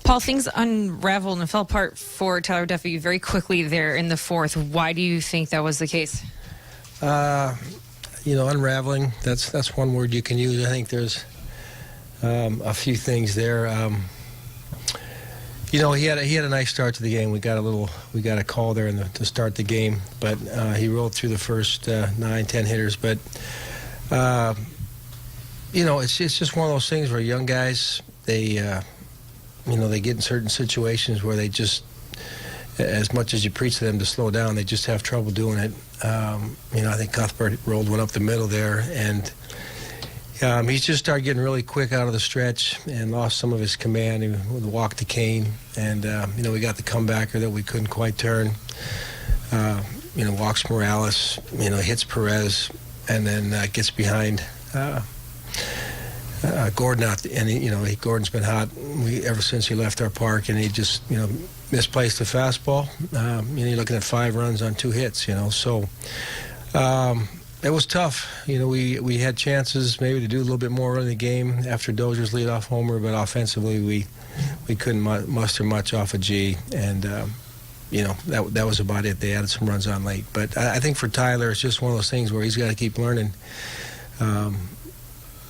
Paul, things unraveled and fell apart for Tyler Duffey very quickly there in the fourth. Why do you think that was the case? Unraveling, that's one word you can use. I think there's a few things there. He had a nice start to the game. We got a call there to start the game, but he rolled through the first 9-10 hitters. But it's just one of those things where young guys they get in certain situations where they just, as much as you preach to them to slow down, they just have trouble doing it. I think Cuthbert rolled one up the middle there, and he just started getting really quick out of the stretch and lost some of his command. He walked the cane, and we got the comebacker that we couldn't quite turn. Walks Morales, hits Perez, and then gets behind Gordon out, and Gordon's been hot ever since he left our park, and he just misplaced the fastball. You're looking at 5 runs on 2 hits. So it was tough. We had chances maybe to do a little bit more in the game after Dozier's leadoff homer, but offensively we couldn't muster much off of G, and that was about it. They added some runs on late, but I think for Tyler it's just one of those things where he's got to keep learning.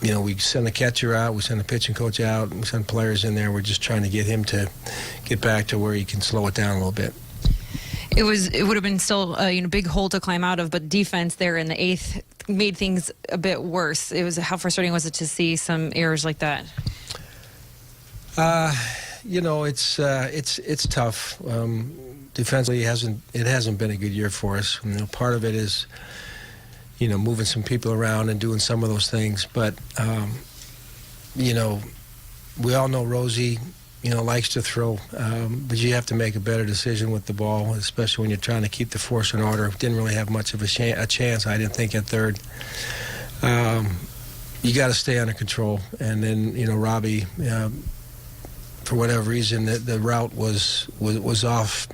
We send the catcher out, we send the pitching coach out, we send players in there. We're just trying to get him to get back to where he can slow it down a little bit. It would have been still a big hole to climb out of, but defense there in the 8th made things a bit worse. How frustrating was it to see some errors like that? It's tough. Defensively, it hasn't been a good year for us. Part of it is moving some people around and doing some of those things. But, we all know Rosie, likes to throw. But you have to make a better decision with the ball, especially when you're trying to keep the force in order. Didn't really have much of a chance, I didn't think, at third. You got to stay under control. And then, Robbie, for whatever reason, the route was off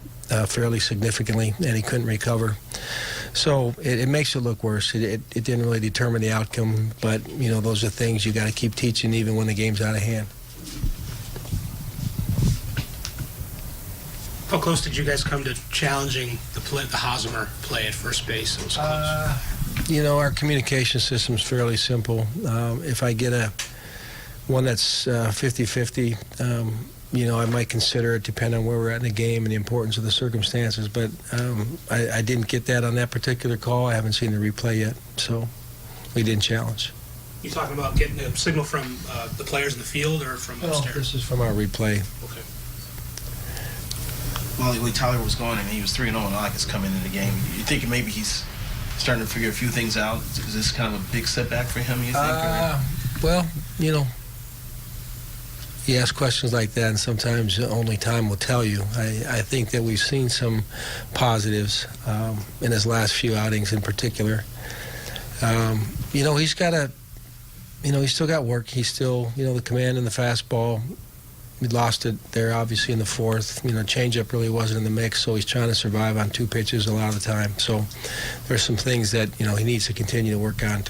fairly significantly, and he couldn't recover. So it makes it look worse. It didn't really determine the outcome, but those are things you got to keep teaching even when the game's out of hand. How close did you guys come to challenging the Hosmer play at first base? It was close. Our communication system's fairly simple. If I get one that's 50-50, I might consider it, depending on where we're at in the game and the importance of the circumstances. But I didn't get that on that particular call. I haven't seen the replay yet, so we didn't challenge. You talking about getting a signal from the players in the field or from upstairs? This is from our replay. Okay. Well, the way Tyler was going, and he was 3-0 in August coming into the game. You think maybe he's starting to figure a few things out? Is this kind of a big setback for him, you think? Well, you ask questions like that, and sometimes only time will tell you. I think that we've seen some positives in his last few outings in particular. He's got he's still got work. He's still, the command and the fastball. We lost it there, obviously, in the 4th. Changeup really wasn't in the mix, so he's trying to survive on 2 pitches a lot of the time. So there's some things that, he needs to continue to work on to